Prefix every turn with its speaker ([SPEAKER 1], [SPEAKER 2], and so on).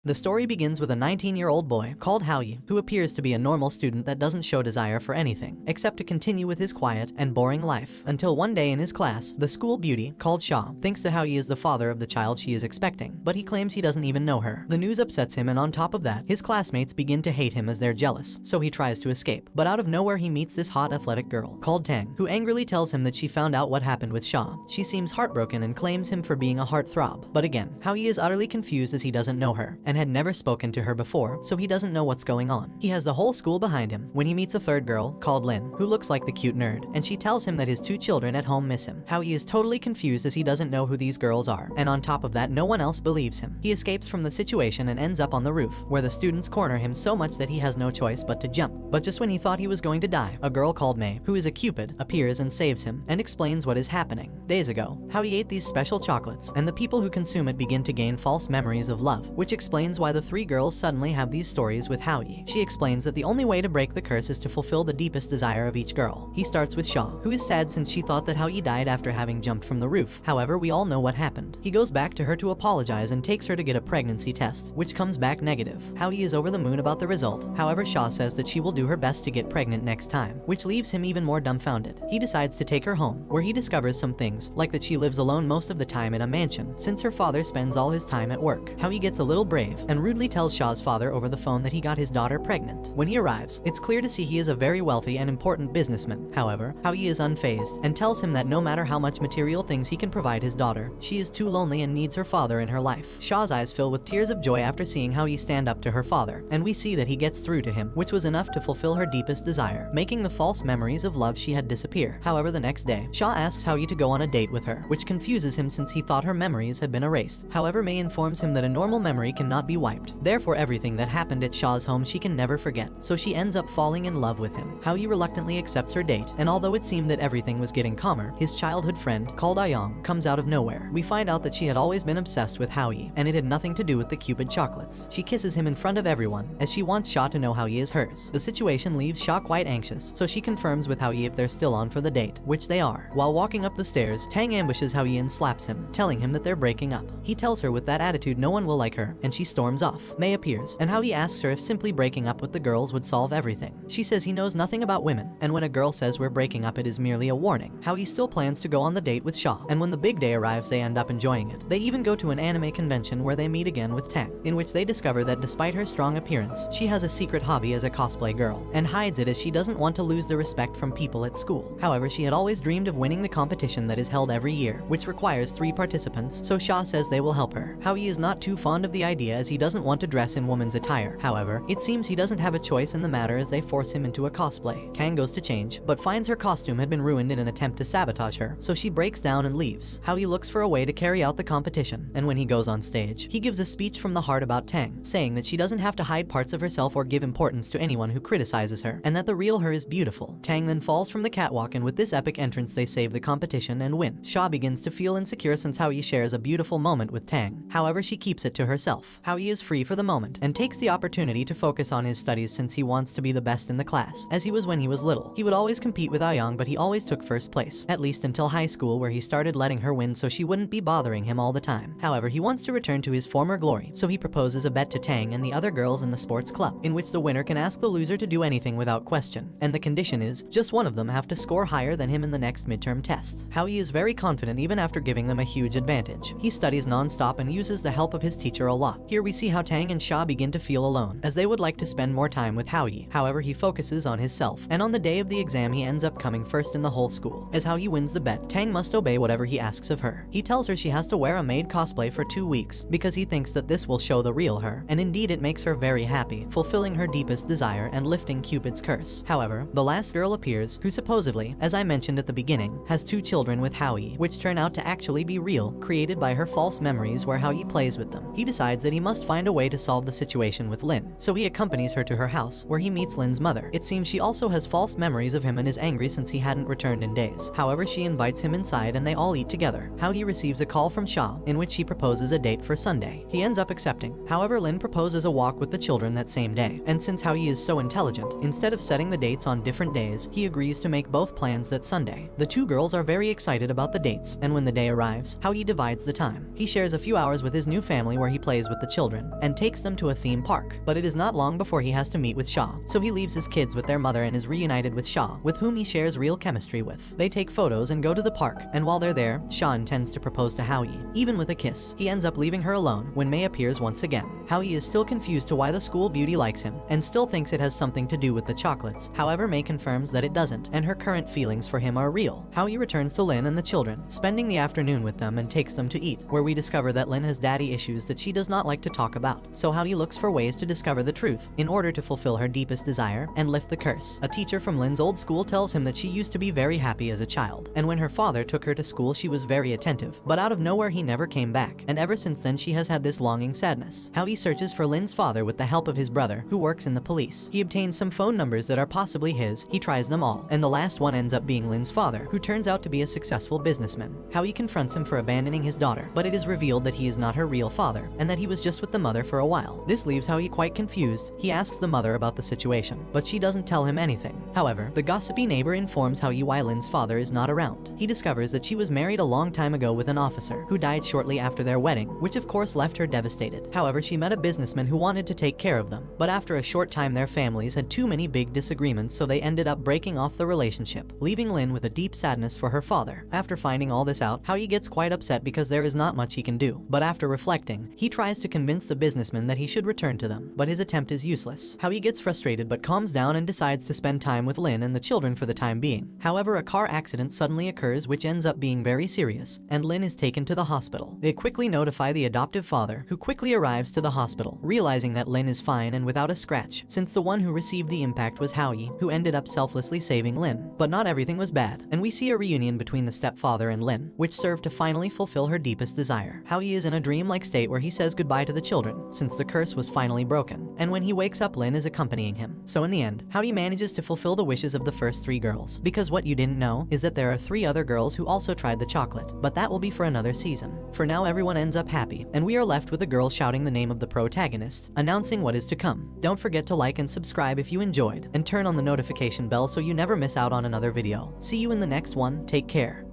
[SPEAKER 1] The story begins with a 19-year-old boy called Haoyi, who appears to be a normal student that doesn't show desire for anything, except to continue with his quiet and boring life. Until one day in his class, the school beauty, called Sha, thinks that Haoyi is the father of the child she is expecting, but he claims he doesn't even know her. The news upsets him, and on top of that, his classmates begin to hate him as they're jealous, so he tries to escape. But out of nowhere he meets this hot athletic girl, called Tang, who angrily tells him that she found out what happened with Sha. She seems heartbroken and claims him for being a heartthrob. But again, Haoyi is utterly confused as he doesn't know her, and had never spoken to her before, so he doesn't know what's going on. He has the whole school behind him when he meets a third girl called Lin, who looks like the cute nerd, and she tells him that his two children at home miss him. Haoyi is totally confused as he doesn't know who these girls are, and on top of that, no one else believes him. He escapes from the situation and ends up on the roof, where the students corner him so much that he has no choice but to jump. But just when he thought he was going to die, a girl called Mei, who is a cupid, appears and saves him, and explains what is happening. Days ago, Haoyi ate these special chocolates, and the people who consume it begin to gain false memories of love, which explains why the three girls suddenly have these stories with Haoyi. She explains that the only way to break the curse is to fulfill the deepest desire of each girl. He starts with Sha, who is sad since she thought that Haoyi died after having jumped from the roof. However, we all know what happened. He goes back to her to apologize and takes her to get a pregnancy test, which comes back negative. Haoyi is over the moon about the result. However, Sha says that she will do her best to get pregnant next time, which leaves him even more dumbfounded. He decides to take her home, where he discovers some things, like that she lives alone most of the time in a mansion, since her father spends all his time at work. Haoyi gets a little brave, and rudely tells Sha's father over the phone that he got his daughter pregnant. When he arrives, it's clear to see he is a very wealthy and important businessman. However, Haoyi is unfazed, and tells him that no matter how much material things he can provide his daughter, she is too lonely and needs her father in her life. Sha's eyes fill with tears of joy after seeing Haoyi stand up to her father, and we see that he gets through to him, which was enough to fulfill her deepest desire, making the false memories of love she had disappear. However, the next day, Sha asks Haoyi to go on a date with her, which confuses him since he thought her memories had been erased. However, Mei informs him that a normal memory cannot be wiped. Therefore, everything that happened at Sha's home she can never forget, so she ends up falling in love with him. Haoyi reluctantly accepts her date, and although it seemed that everything was getting calmer, his childhood friend, called Ayong, comes out of nowhere. We find out that she had always been obsessed with Haoyi, and it had nothing to do with the Cupid chocolates. She kisses him in front of everyone, as she wants Sha to know Haoyi is hers. The situation leaves Sha quite anxious, so she confirms with Haoyi if they're still on for the date, which they are. While walking up the stairs, Tang ambushes Haoyi and slaps him, telling him that they're breaking up. He tells her with that attitude no one will like her, and she storms off. Mei appears, and Haoyi asks her if simply breaking up with the girls would solve everything. She says he knows nothing about women, and when a girl says we're breaking up it is merely a warning. Haoyi still plans to go on the date with Sha, and when the big day arrives they end up enjoying it. They even go to an anime convention where they meet again with Tang, in which they discover that despite her strong appearance, she has a secret hobby as a cosplay girl, and hides it as she doesn't want to lose the respect from people at school. However, she had always dreamed of winning the competition that is held every year, which requires 3 participants, so Sha says they will help her. Haoyi is not too fond of the idea as he doesn't want to dress in woman's attire. However, it seems he doesn't have a choice in the matter as they force him into a cosplay. Tang goes to change, but finds her costume had been ruined in an attempt to sabotage her, so she breaks down and leaves. Haoyi looks for a way to carry out the competition, and when he goes on stage, he gives a speech from the heart about Tang, saying that she doesn't have to hide parts of herself or give importance to anyone who criticizes her, and that the real her is beautiful. Tang then falls from the catwalk, and with this epic entrance they save the competition and win. Sha begins to feel insecure since Haoyi shares a beautiful moment with Tang. However, she keeps it to herself. Haoyi is free for the moment, and takes the opportunity to focus on his studies since he wants to be the best in the class, as he was when he was little. He would always compete with Ayong, but he always took first place, at least until high school where he started letting her win so she wouldn't be bothering him all the time. However, he wants to return to his former glory, so he proposes a bet to Tang and the other girls in the sports club, in which the winner can ask the loser to do anything without question, and the condition is, just one of them have to score higher than him in the next midterm test. Haoyi is very confident even after giving them a huge advantage. He studies non-stop and uses the help of his teacher a lot. Here we see how Tang and Sha begin to feel alone, as they would like to spend more time with Haoyi. However, he focuses on himself, and on the day of the exam he ends up coming first in the whole school. As Haoyi wins the bet, Tang must obey whatever he asks of her. He tells her she has to wear a maid cosplay for 2 weeks, because he thinks that this will show the real her, and indeed it makes her very happy, fulfilling her deepest desire and lifting Cupid's curse. However, the last girl appears, who supposedly, as I mentioned at the beginning, has 2 children with Haoyi, which turn out to actually be real, created by her false memories where Haoyi plays with them. He decides that he must find a way to solve the situation with Lin, so he accompanies her to her house, where he meets Lin's mother. It seems she also has false memories of him and is angry since he hadn't returned in days. However, she invites him inside and they all eat together. Haoyi receives a call from Sha, in which she proposes a date for Sunday. He ends up accepting. However, Lin proposes a walk with the children that same day, and since Haoyi is so intelligent, instead of setting the dates on different days, he agrees to make both plans that Sunday. The 2 girls are very excited about the dates, and when the day arrives, Haoyi divides the time. He shares a few hours with his new family where he plays with the children and takes them to a theme park. But it is not long before he has to meet with Shaw, so he leaves his kids with their mother and is reunited with Shaw, with whom he shares real chemistry with. They take photos and go to the park, and while they're there, Shaw intends to propose to Howie. Even with a kiss, he ends up leaving her alone when May appears once again. Howie is still confused to why the school beauty likes him, and still thinks it has something to do with the chocolates. However, May confirms that it doesn't, and her current feelings for him are real. Howie returns to Lynn and the children, spending the afternoon with them and takes them to eat, where we discover that Lynn has daddy issues that she does not like to talk about. So Howie looks for ways to discover the truth, in order to fulfill her deepest desire and lift the curse. A teacher from Lynn's old school tells him that she used to be very happy as a child, and when her father took her to school she was very attentive, but out of nowhere he never came back, and ever since then she has had this longing sadness. Howie searches for Lynn's father with the help of his brother, who works in the police. He obtains some phone numbers that are possibly his, he tries them all, and the last one ends up being Lynn's father, who turns out to be a successful businessman. Howie confronts him for abandoning his daughter, but it is revealed that he is not her real father, and that he was just with the mother for a while. This leaves Howie quite confused. He asks the mother about the situation, but she doesn't tell him anything. However, the gossipy neighbor informs Howie why Lynn's father is not around. He discovers that she was married a long time ago with an officer, who died shortly after their wedding, which of course left her devastated. However, she met a businessman who wanted to take care of them, but after a short time their families had too many big disagreements, so they ended up breaking off the relationship, leaving Lynn with a deep sadness for her father. After finding all this out, Howie gets quite upset because there is not much he can do, but after reflecting, he tries to convince the businessman that he should return to them, but his attempt is useless. Howie gets frustrated but calms down and decides to spend time with Lynn and the children for the time being. However, a car accident suddenly occurs which ends up being very serious, and Lynn is taken to the hospital. They quickly notify the adoptive father, who quickly arrives to the hospital, realizing that Lynn is fine and without a scratch, since the one who received the impact was Howie, who ended up selflessly saving Lynn. But not everything was bad, and we see a reunion between the stepfather and Lynn, which served to finally fulfill her deepest desire. Howie is in a dreamlike state where he says goodbye to the children, since the curse was finally broken, and when he wakes up Lynn is accompanying him. So in the end, Howie manages to fulfill the wishes of the first 3 girls, because what you didn't know is that there are 3 other girls who also tried the chocolate, but that will be for another season. For now everyone ends up happy, and we are left with a girl shouting the name of the protagonist, announcing what is to come. Don't forget to like and subscribe if you enjoyed, and turn on the notification bell so you never miss out on another video. See you in the next one, take care.